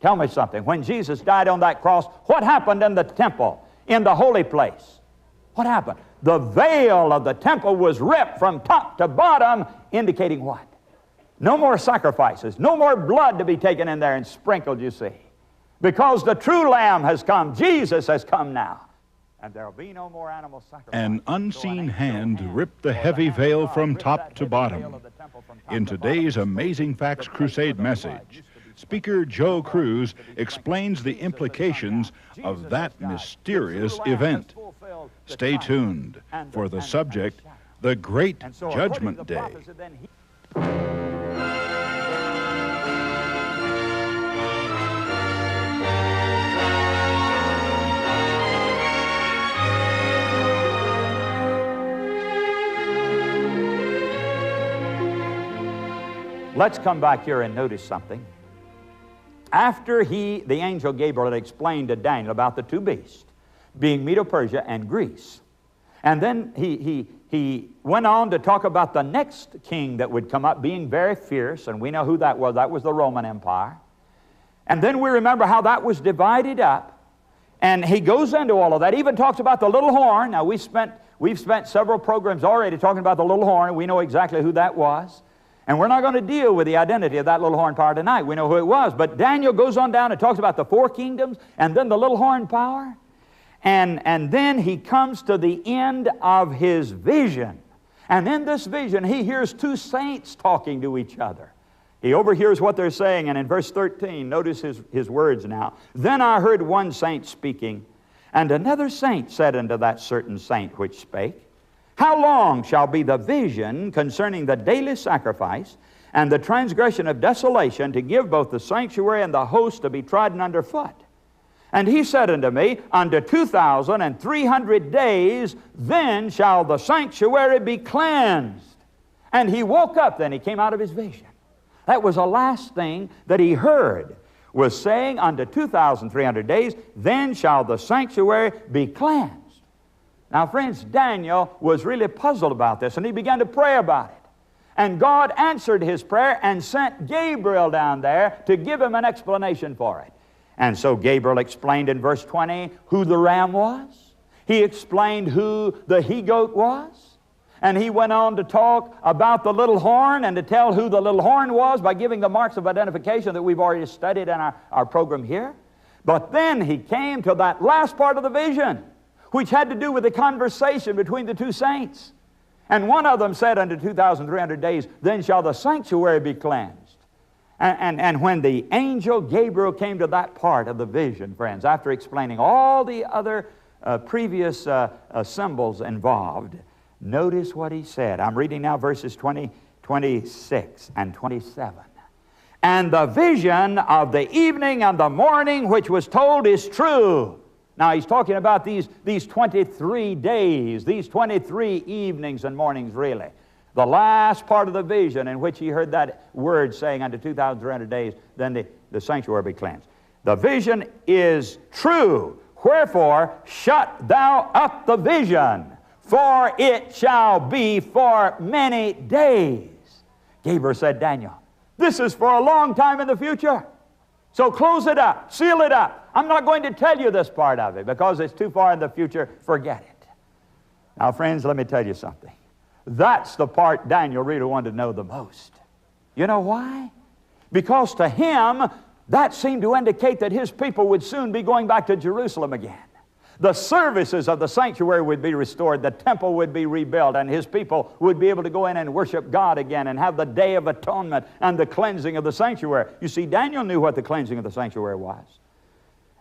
Tell me something. When Jesus died on that cross, what happened in the temple, in the holy place? What happened? The veil of the temple was ripped from top to bottom, indicating what? No more sacrifices, no more blood to be taken in there and sprinkled, you see. Because the true Lamb has come. Jesus has come now. And there will be no more animal sacrifice. An unseen hand ripped the heavy veil from top to bottom. In today's Amazing Facts Crusade message, Speaker Joe Cruz explains the implications of that mysterious event. Stay tuned for the subject, the Great Judgment Day. Let's come back here and notice something. After the angel Gabriel had explained to Daniel about the two beasts, being Medo-Persia and Greece, and then he went on to talk about the next king that would come up, being very fierce, and we know who that was. That was the Roman Empire. And then we remember how that was divided up, and he goes into all of that. Even talks about the little horn. Now we've spent several programs already talking about the little horn, and we know exactly who that was. And we're not going to deal with the identity of that little horn power tonight. We know who it was. But Daniel goes on down and talks about the four kingdoms and then the little horn power. And then he comes to the end of his vision. And in this vision, he hears two saints talking to each other. He overhears what they're saying. And in verse 13, notice his words now. Then I heard one saint speaking, and another saint said unto that certain saint which spake, How long shall be the vision concerning the daily sacrifice and the transgression of desolation, to give both the sanctuary and the host to be trodden under foot? And he said unto me, Unto 2,300 days, then shall the sanctuary be cleansed. And he woke up then, he came out of his vision. That was the last thing that he heard, was saying, Unto 2,300 days, then shall the sanctuary be cleansed. Now, friends, Daniel was really puzzled about this, and he began to pray about it. And God answered his prayer and sent Gabriel down there to give him an explanation for it. And so Gabriel explained in verse 20 who the ram was. He explained who the he-goat was. And he went on to talk about the little horn and to tell who the little horn was by giving the marks of identification that we've already studied in our program here. But then he came to that last part of the vision, which had to do with the conversation between the two saints. And one of them said, Unto 2,300 days, then shall the sanctuary be cleansed. And when the angel Gabriel came to that part of the vision, friends, after explaining all the other previous symbols involved, notice what he said. I'm reading now verses 20, 26, and 27. And the vision of the evening and the morning which was told is true. Now, he's talking about these 23 days, these 23 evenings and mornings, really. The last part of the vision in which he heard that word saying, Unto 2,300 days, then the sanctuary be cleansed. The vision is true. Wherefore, shut thou up the vision, for it shall be for many days. Gabriel said, Daniel, this is for a long time in the future. So close it up, seal it up. I'm not going to tell you this part of it because it's too far in the future. Forget it. Now, friends, let me tell you something. That's the part Daniel really wanted to know the most. You know why? Because to him, that seemed to indicate that his people would soon be going back to Jerusalem again. The services of the sanctuary would be restored, the temple would be rebuilt, and his people would be able to go in and worship God again and have the Day of Atonement and the cleansing of the sanctuary. You see, Daniel knew what the cleansing of the sanctuary was.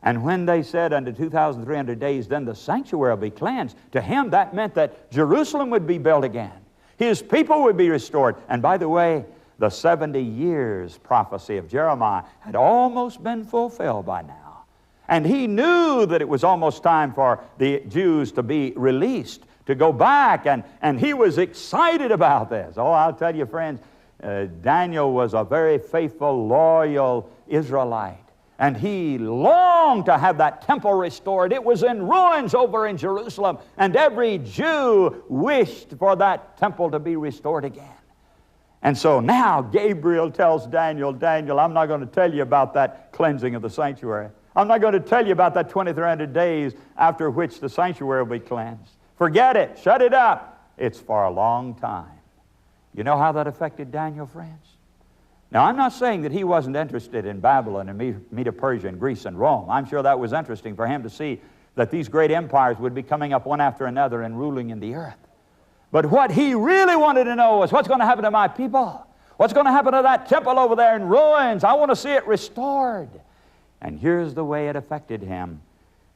And when they said, Unto 2,300 days, then the sanctuary will be cleansed, to him that meant that Jerusalem would be built again. His people would be restored. And by the way, the 70 years prophecy of Jeremiah had almost been fulfilled by now. And he knew that it was almost time for the Jews to be released, to go back, and he was excited about this. Oh, I'll tell you, friends, Daniel was a very faithful, loyal Israelite. And he longed to have that temple restored. It was in ruins over in Jerusalem, and every Jew wished for that temple to be restored again. And so now Gabriel tells Daniel, Daniel, I'm not going to tell you about that cleansing of the sanctuary. I'm not going to tell you about that 2300 days after which the sanctuary will be cleansed. Forget it. Shut it up. It's for a long time. You know how that affected Daniel, friends? Now, I'm not saying that he wasn't interested in Babylon and Medo-Persia and Greece and Rome. I'm sure that was interesting for him to see that these great empires would be coming up one after another and ruling in the earth. But what he really wanted to know was, what's going to happen to my people? What's going to happen to that temple over there in ruins? I want to see it restored. And here's the way it affected him.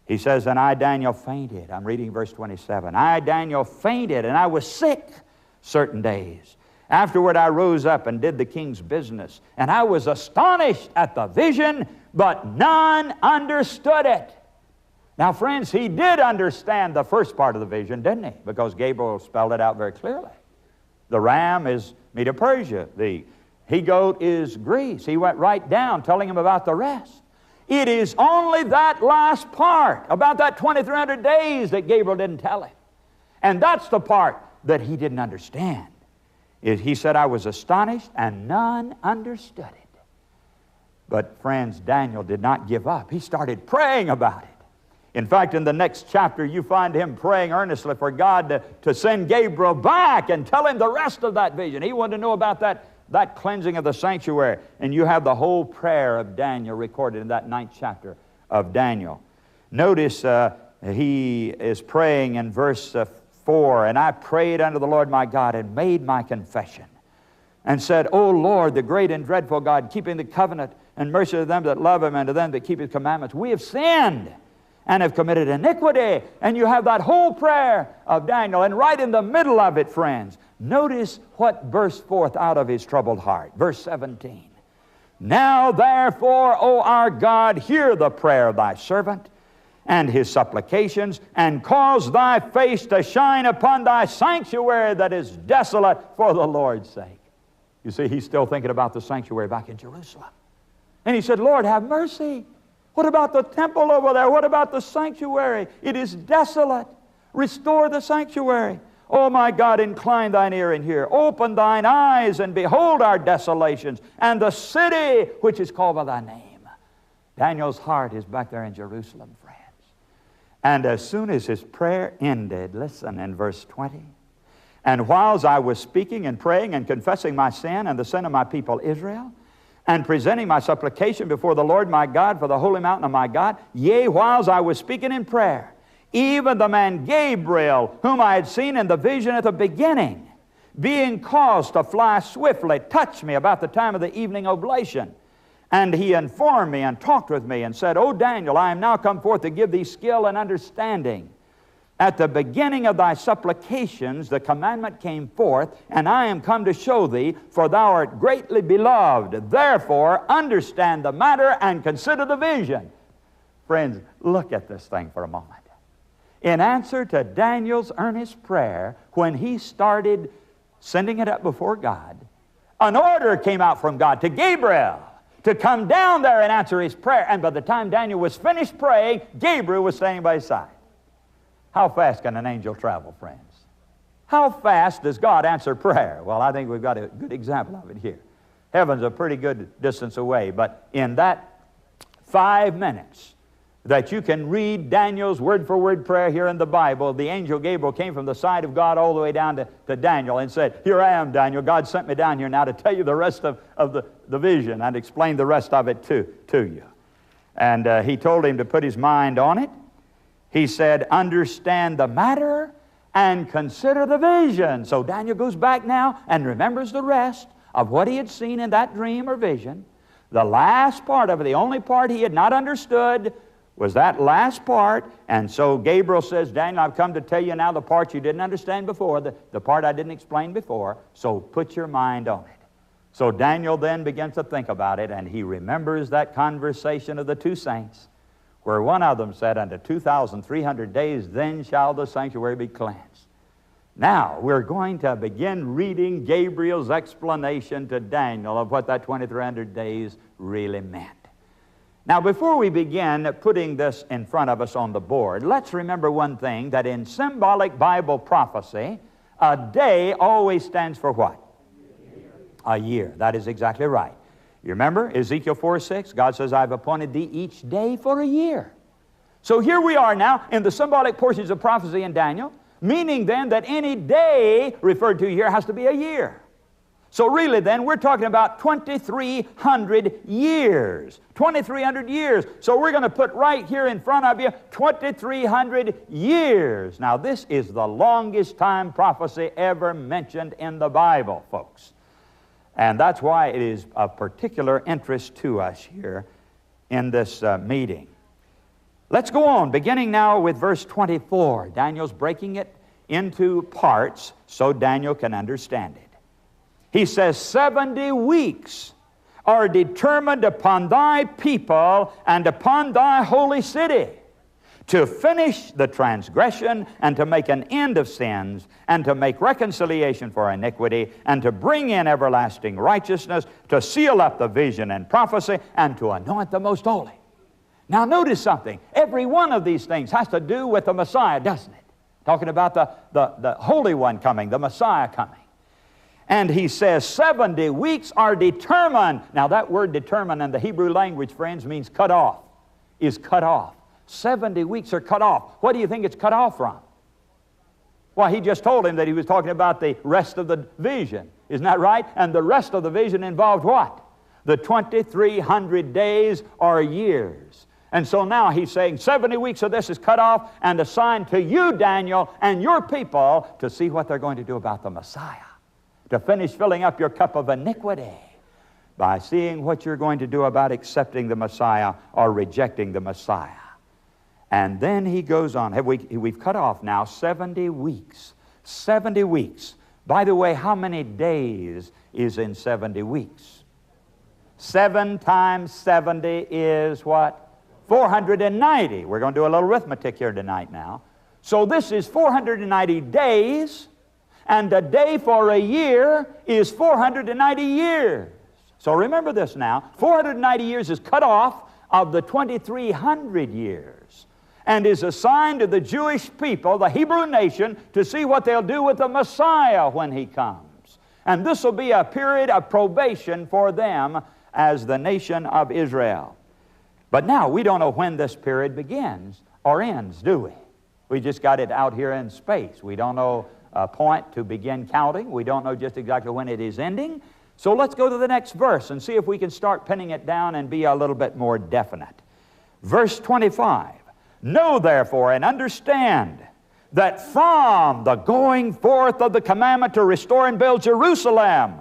He says, and I, Daniel, fainted. I'm reading verse 27. I, Daniel, fainted, and I was sick certain days. Afterward I rose up and did the king's business. And I was astonished at the vision, but none understood it. Now, friends, he did understand the first part of the vision, didn't he? Because Gabriel spelled it out very clearly. The ram is Medo-Persia. The he-goat is Greece. He went right down telling him about the rest. It is only that last part, about that 2300 days, that Gabriel didn't tell him. And that's the part that he didn't understand. He said, I was astonished and none understood it. But friends, Daniel did not give up. He started praying about it. In fact, in the next chapter, you find him praying earnestly for God to send Gabriel back and tell him the rest of that vision. He wanted to know about that cleansing of the sanctuary. And you have the whole prayer of Daniel recorded in that 9th chapter of Daniel. Notice he is praying in verse 4, and I prayed unto the Lord my God and made my confession and said, O Lord, the great and dreadful God, keeping the covenant and mercy to them that love him and to them that keep his commandments, we have sinned and have committed iniquity. And you have that whole prayer of Daniel. And right in the middle of it, friends, notice what burst forth out of his troubled heart. Verse 17. Now therefore, O our God, hear the prayer of thy servant and his supplications, and cause thy face to shine upon thy sanctuary that is desolate for the Lord's sake. You see, he's still thinking about the sanctuary back in Jerusalem. And he said, Lord, have mercy. What about the temple over there? What about the sanctuary? It is desolate. Restore the sanctuary. Oh my God, incline thine ear and hear. Open thine eyes and behold our desolations and the city which is called by thy name. Daniel's heart is back there in Jerusalem, friends. And as soon as his prayer ended, listen in verse 20. And whiles I was speaking and praying and confessing my sin and the sin of my people Israel, and presenting my supplication before the Lord my God for the holy mountain of my God, yea, whiles I was speaking in prayer, even the man Gabriel, whom I had seen in the vision at the beginning, being caused to fly swiftly, touched me about the time of the evening oblation. And he informed me and talked with me and said, O Daniel, I am now come forth to give thee skill and understanding. At the beginning of thy supplications the commandment came forth, and I am come to show thee, for thou art greatly beloved. Therefore understand the matter and consider the vision. Friends, look at this thing for a moment. In answer to Daniel's earnest prayer, when he started sending it up before God, an order came out from God to Gabriel to come down there and answer his prayer. And by the time Daniel was finished praying, Gabriel was standing by his side. How fast can an angel travel, friends? How fast does God answer prayer? Well, I think we've got a good example of it here. Heaven's a pretty good distance away, but in that 5 minutes that you can read Daniel's word-for-word prayer here in the Bible, the angel Gabriel came from the side of God all the way down to Daniel and said, here I am, Daniel. God sent me down here now to tell you the rest of the vision and explain the rest of it to you. And he told him to put his mind on it. He said, understand the matter and consider the vision. So Daniel goes back now and remembers the rest of what he had seen in that dream or vision. The last part of it, the only part he had not understood, was that last part. And so Gabriel says, Daniel, I've come to tell you now the part you didn't understand before, the part I didn't explain before, so put your mind on it. So Daniel then begins to think about it, and he remembers that conversation of the two saints, where one of them said, unto 2,300 days, then shall the sanctuary be cleansed. Now, we're going to begin reading Gabriel's explanation to Daniel of what that 2,300 days really meant. Now, before we begin putting this in front of us on the board, let's remember one thing, that in symbolic Bible prophecy, a day always stands for what? A year. That is exactly right. You remember Ezekiel 4:6? God says, I've appointed thee each day for a year. So here we are now in the symbolic portions of prophecy in Daniel, meaning then that any day referred to here has to be a year. So really then we're talking about 2,300 years. 2,300 years. So we're going to put right here in front of you 2,300 years. Now this is the longest time prophecy ever mentioned in the Bible, folks. And that's why it is of particular interest to us here in this meeting. Let's go on, beginning now with verse 24. Daniel's breaking it into parts so Daniel can understand it. He says, 70 weeks are determined upon thy people and upon thy holy city, to finish the transgression and to make an end of sins and to make reconciliation for iniquity and to bring in everlasting righteousness, to seal up the vision and prophecy and to anoint the most holy. Now notice something. Every one of these things has to do with the Messiah, doesn't it? Talking about the Holy One coming, the Messiah coming. And he says 70 weeks are determined. Now that word determined in the Hebrew language, friends, means cut off, is cut off. 70 weeks are cut off. What do you think it's cut off from? Well, he just told him that he was talking about the rest of the vision. Isn't that right? And the rest of the vision involved what? The 2,300 days or years. And so now he's saying 70 weeks of this is cut off and assigned to you, Daniel, and your people to see what they're going to do about the Messiah, to finish filling up your cup of iniquity by seeing what you're going to do about accepting the Messiah or rejecting the Messiah. And then he goes on. We've cut off now 70 weeks. 70 weeks. By the way, how many days is in 70 weeks? 7 times 70 is what? 490. We're going to do a little arithmetic here tonight now. So this is 490 days, and a day for a year is 490 years. So remember this now. 490 years is cut off of the 2,300 years, and is assigned to the Jewish people, the Hebrew nation, to see what they'll do with the Messiah when he comes. And this will be a period of probation for them as the nation of Israel. But now we don't know when this period begins or ends, do we? We just got it out here in space. We don't know a point to begin counting. We don't know just exactly when it is ending. So let's go to the next verse and see if we can start pinning it down and be a little bit more definite. Verse 25. Know therefore and understand that from the going forth of the commandment to restore and build Jerusalem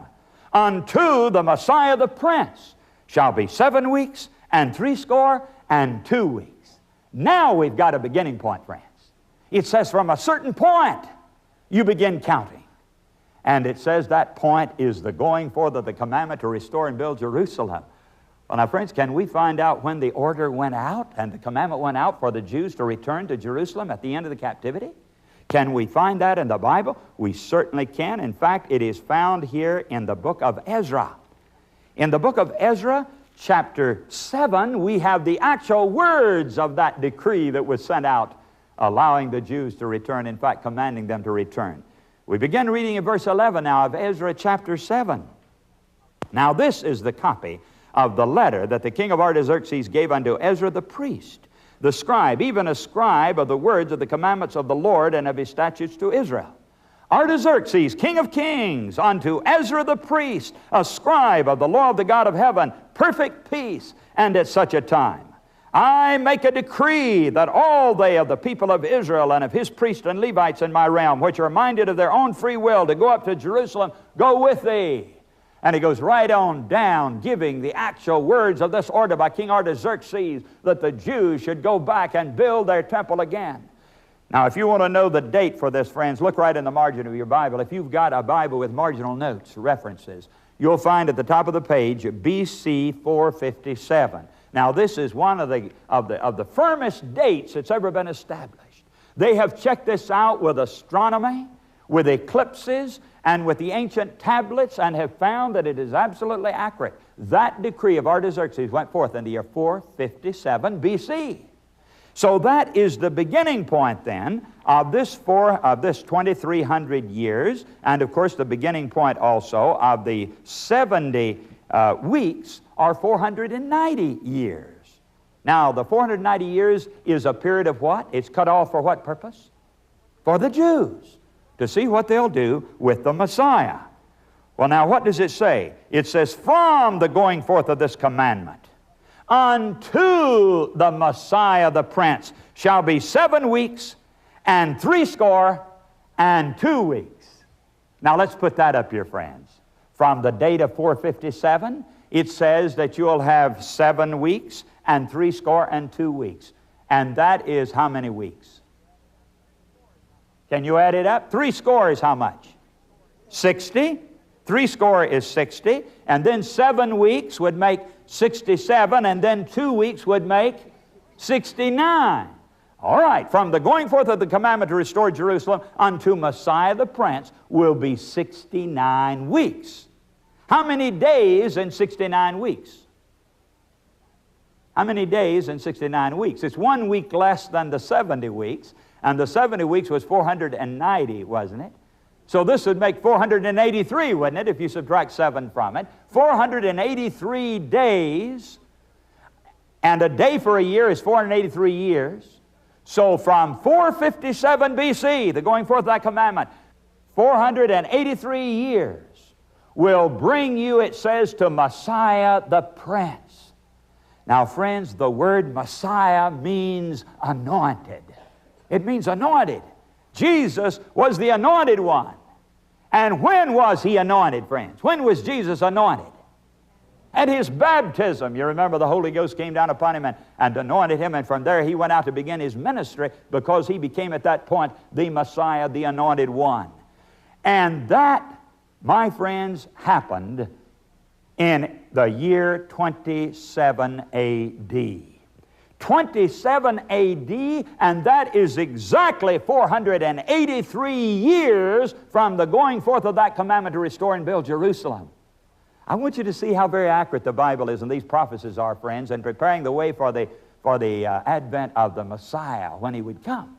unto the Messiah the Prince shall be 7 weeks and 62 weeks. Now we've got a beginning point, friends. It says from a certain point you begin counting. And it says that point is the going forth of the commandment to restore and build Jerusalem. Well, now, friends, can we find out when the order went out and the commandment went out for the Jews to return to Jerusalem at the end of the captivity? Can we find that in the Bible? We certainly can. In fact, it is found here in the book of Ezra. In the book of Ezra, chapter 7, we have the actual words of that decree that was sent out, allowing the Jews to return, in fact, commanding them to return. We begin reading in verse 11 now of Ezra chapter 7. Now this is the copy of the letter that the king of Artaxerxes gave unto Ezra the priest, the scribe, even a scribe of the words of the commandments of the Lord and of his statutes to Israel. Artaxerxes, king of kings, unto Ezra the priest, a scribe of the law of the God of heaven, perfect peace, and at such a time. I make a decree that all they of the people of Israel and of his priests and Levites in my realm, which are minded of their own free will to go up to Jerusalem, go with thee. And he goes right on down, giving the actual words of this order by King Artaxerxes that the Jews should go back and build their temple again. Now, if you want to know the date for this, friends, look right in the margin of your Bible. If you've got a Bible with marginal notes, references, you'll find at the top of the page BC 457. Now, this is one of the firmest dates that's ever been established. They have checked this out with astronomy, with eclipses, and with the ancient tablets, and have found that it is absolutely accurate. That decree of Artaxerxes went forth in the year 457 BC. So that is the beginning point then of this 2,300 years, and of course the beginning point also of the 70 weeks are 490 years. Now the 490 years is a period of what? It's cut off for what purpose? For the Jews, to see what they'll do with the Messiah. Well, now what does it say? It says, from the going forth of this commandment unto the Messiah the Prince shall be 7 weeks and 62 weeks. Now let's put that up here, friends. From the date of 457, it says that you'll have 7 weeks and 62 weeks. And that is how many weeks? Can you add it up? 60 is how much? 60. 60 is 60. And then 7 weeks would make 67. And then 2 weeks would make 69. All right. From the going forth of the commandment to restore Jerusalem unto Messiah the Prince will be 69 weeks. How many days in 69 weeks? How many days in 69 weeks? It's 1 week less than the 70 weeks. And the 70 weeks was 490, wasn't it? So this would make 483, wouldn't it, if you subtract 7 from it? 483 days. And a day for a year is 483 years. So from 457 BC, the going forth of that commandment, 483 years will bring you, it says, to Messiah the Prince. Now, friends, the word Messiah means anointed. It means anointed. Jesus was the anointed one. And when was he anointed, friends? When was Jesus anointed? At his baptism. You remember the Holy Ghost came down upon him and anointed him, and from there he went out to begin his ministry because he became at that point the Messiah, the anointed one. And that, my friends, happened in the year 27 A.D. 27 A.D., and that is exactly 483 years from the going forth of that commandment to restore and build Jerusalem. I want you to see how very accurate the Bible is, and these prophecies are, friends, and preparing the way for the advent of the Messiah when he would come.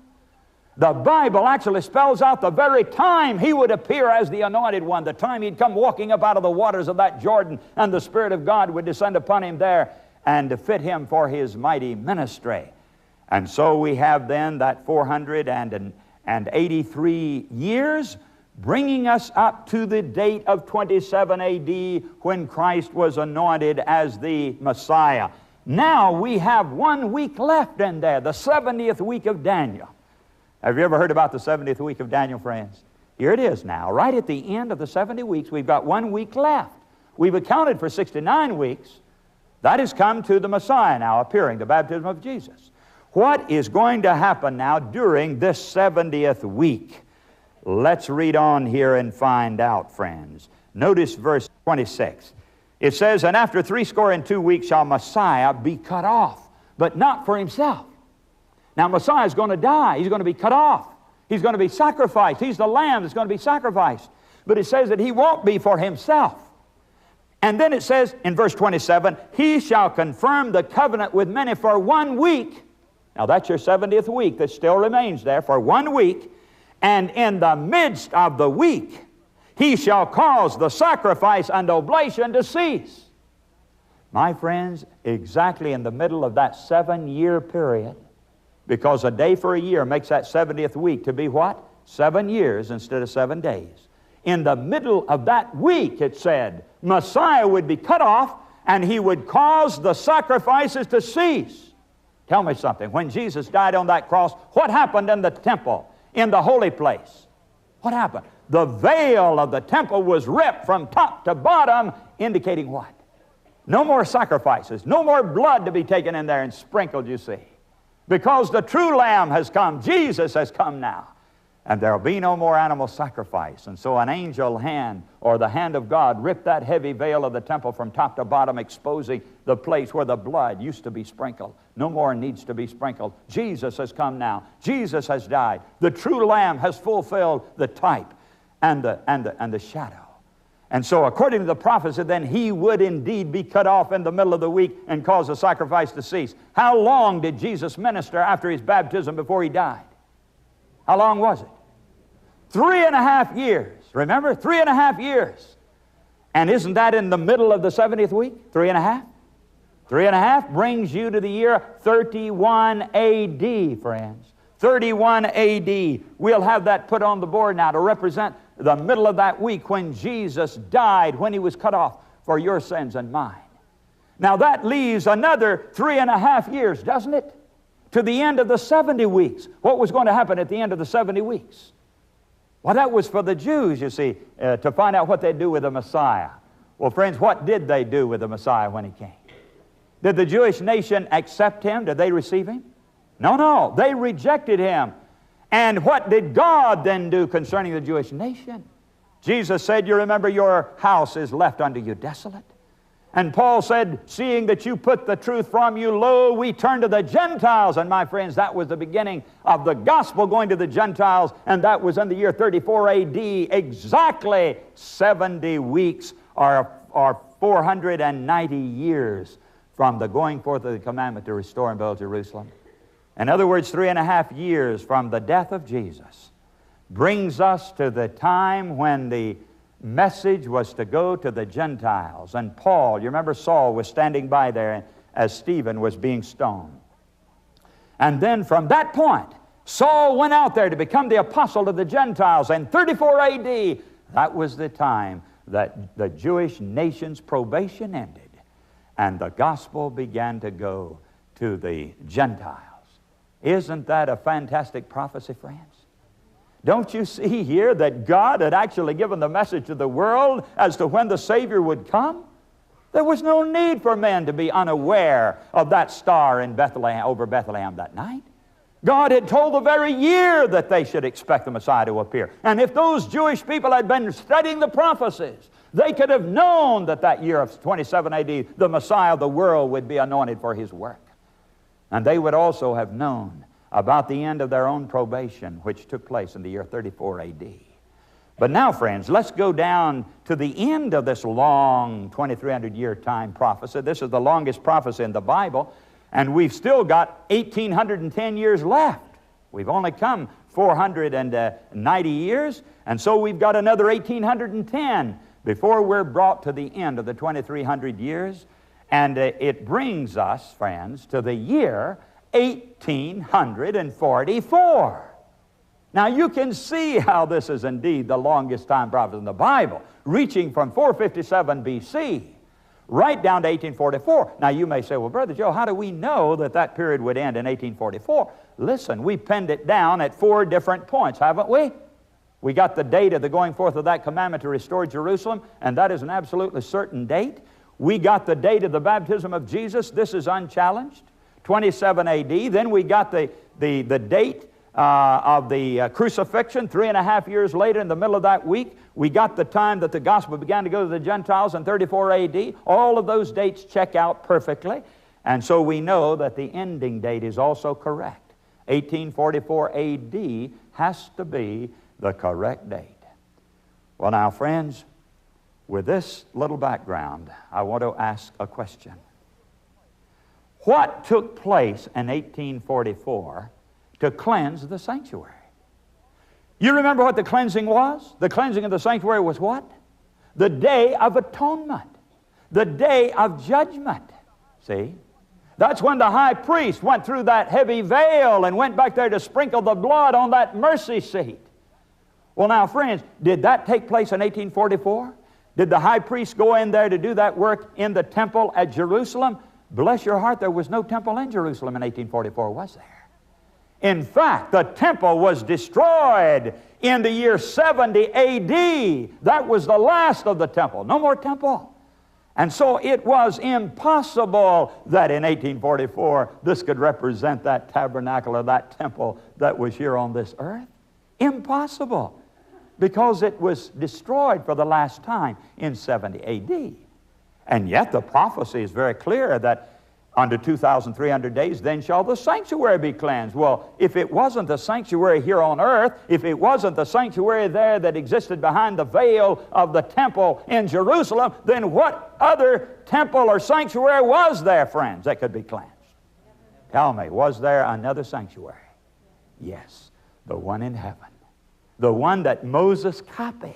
The Bible actually spells out the very time he would appear as the anointed one, the time he'd come walking up out of the waters of that Jordan, and the Spirit of God would descend upon him there and to fit him for his mighty ministry. And so we have then that 483 years, bringing us up to the date of 27 A.D. when Christ was anointed as the Messiah. Now we have 1 week left in there, the 70th week of Daniel. Have you ever heard about the 70th week of Daniel, friends? Here it is now. Right at the end of the 70 weeks, we've got 1 week left. We've accounted for 69 weeks. That has come to the Messiah now appearing, the baptism of Jesus. What is going to happen now during this 70th week? Let's read on here and find out, friends. Notice verse 26. It says, and after 62 weeks shall Messiah be cut off, but not for himself. Now Messiah is going to die. He's going to be cut off. He's going to be sacrificed. He's the lamb that's going to be sacrificed. But it says that he won't be for himself. And then it says in verse 27, he shall confirm the covenant with many for 1 week. Now that's your 70th week that still remains there for 1 week. And in the midst of the week, he shall cause the sacrifice and oblation to cease. My friends, exactly in the middle of that 7-year period, because a day for a year makes that 70th week to be what? 7 years instead of 7 days. In the middle of that week, it said, Messiah would be cut off and he would cause the sacrifices to cease. Tell me something. When Jesus died on that cross, what happened in the temple, in the holy place? What happened? The veil of the temple was ripped from top to bottom, indicating what? No more sacrifices, no more blood to be taken in there and sprinkled, you see. Because the true Lamb has come, Jesus has come now. And there will be no more animal sacrifice. And so an angel hand, or the hand of God, ripped that heavy veil of the temple from top to bottom, exposing the place where the blood used to be sprinkled. No more needs to be sprinkled. Jesus has come now. Jesus has died. The true Lamb has fulfilled the type and the shadow. And so according to the prophecy, then he would indeed be cut off in the middle of the week and cause the sacrifice to cease. How long did Jesus minister after his baptism before he died? How long was it? 3.5 years. Remember? 3.5 years. And isn't that in the middle of the 70th week? 3.5? 3.5 brings you to the year 31 A.D., friends. 31 A.D. We'll have that put on the board now to represent the middle of that week when Jesus died, when he was cut off for your sins and mine. Now that leaves another 3.5 years, doesn't it? To the end of the 70 weeks. What was going to happen at the end of the 70 weeks? Well, that was for the Jews, you see, to find out what they'd do with the Messiah. Well, friends, what did they do with the Messiah when he came? Did the Jewish nation accept him? Did they receive him? No, no. They rejected him. And what did God then do concerning the Jewish nation? Jesus said, you remember, your house is left unto you desolate. And Paul said, seeing that you put the truth from you, lo, we turn to the Gentiles. And my friends, that was the beginning of the gospel going to the Gentiles. And that was in the year 34 A.D. Exactly 70 weeks or 490 years from the going forth of the commandment to restore and build Jerusalem. In other words, 3.5 years from the death of Jesus brings us to the time when the message was to go to the Gentiles. And Paul, you remember Saul was standing by there as Stephen was being stoned. And then from that point, Saul went out there to become the apostle of the Gentiles. And 34 A.D., that was the time that the Jewish nation's probation ended and the gospel began to go to the Gentiles. Isn't that a fantastic prophecy, friends? Don't you see here that God had actually given the message to the world as to when the Savior would come? There was no need for men to be unaware of that star in Bethlehem, over Bethlehem that night. God had told the very year that they should expect the Messiah to appear. And if those Jewish people had been studying the prophecies, they could have known that that year of 27 A.D., the Messiah of the world would be anointed for his work. And they would also have known about the end of their own probation, which took place in the year 34 A.D. But now, friends, let's go down to the end of this long 2,300-year time prophecy. This is the longest prophecy in the Bible, and we've still got 1,810 years left. We've only come 490 years, and so we've got another 1,810 before we're brought to the end of the 2,300 years. And it brings us, friends, to the year 1844. Now you can see how this is indeed the longest time prophecy in the Bible, reaching from 457 B.C. right down to 1844. Now you may say, well, Brother Joe, how do we know that that period would end in 1844? Listen, we penned it down at 4 different points, haven't we? We got the date of the going forth of that commandment to restore Jerusalem, and that is an absolutely certain date. We got the date of the baptism of Jesus. This is unchallenged, 27 A.D. Then we got the date of the crucifixion, 3.5 years later in the middle of that week. We got the time that the gospel began to go to the Gentiles in 34 A.D. All of those dates check out perfectly. And so we know that the ending date is also correct. 1844 A.D. has to be the correct date. Well, now, friends, with this little background, I want to ask a question. What took place in 1844 to cleanse the sanctuary? You remember what the cleansing was? The cleansing of the sanctuary was what? The Day of Atonement. The Day of Judgment. See? That's when the high priest went through that heavy veil and went back there to sprinkle the blood on that mercy seat. Well, now, friends, did that take place in 1844? Did the high priest go in there to do that work in the temple at Jerusalem? Bless your heart, there was no temple in Jerusalem in 1844, was there? In fact, the temple was destroyed in the year 70 A.D. That was the last of the temple. No more temple. And so it was impossible that in 1844 this could represent that tabernacle or that temple that was here on this earth. Impossible. Because it was destroyed for the last time in 70 A.D. And yet the prophecy is very clear that Unto 2,300 days, then shall the sanctuary be cleansed. Well, if it wasn't the sanctuary here on earth, if it wasn't the sanctuary there that existed behind the veil of the temple in Jerusalem, then what other temple or sanctuary was there, friends, that could be cleansed? Tell me, was there another sanctuary? Yes, the one in heaven. The one that Moses copied.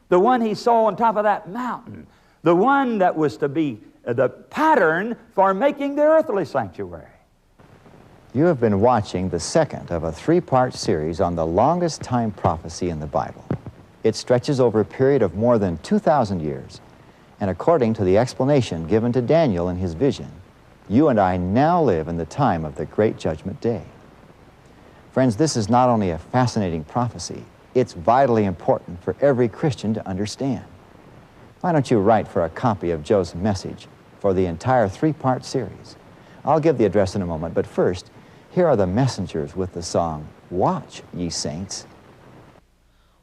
The one he saw on top of that mountain. The one that was to be the pattern for making the earthly sanctuary. You have been watching the second of a three-part series on the longest time prophecy in the Bible. It stretches over a period of more than 2,000 years. And according to the explanation given to Daniel in his vision, you and I now live in the time of the great judgment day. Friends, this is not only a fascinating prophecy, it's vitally important for every Christian to understand. Why don't you write for a copy of Joe's message for the entire three-part series? I'll give the address in a moment, but first, here are the messengers with the song, Watch, Ye Saints.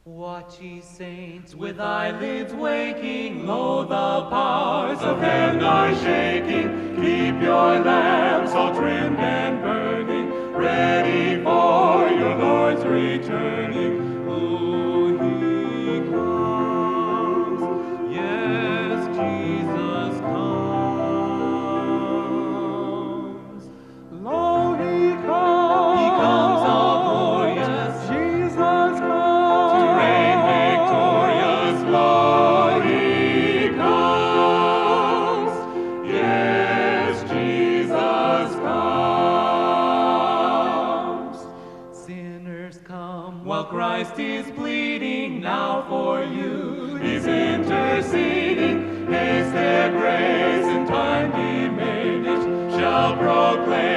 Watch, ye saints, with eyelids waking, lo, the powers of heaven are shaking. Keep your lamps all trimmed and burning, ready for your Lord's returning. Oh, he comes, yes, Jesus comes. Lo, he comes all glorious, Jesus comes, to reign victorious. Lo, he comes, yes, Jesus comes. Sinners come while Christ is bleeding, now for you he's interceding. Haste their grace in time diminished, shall proclaim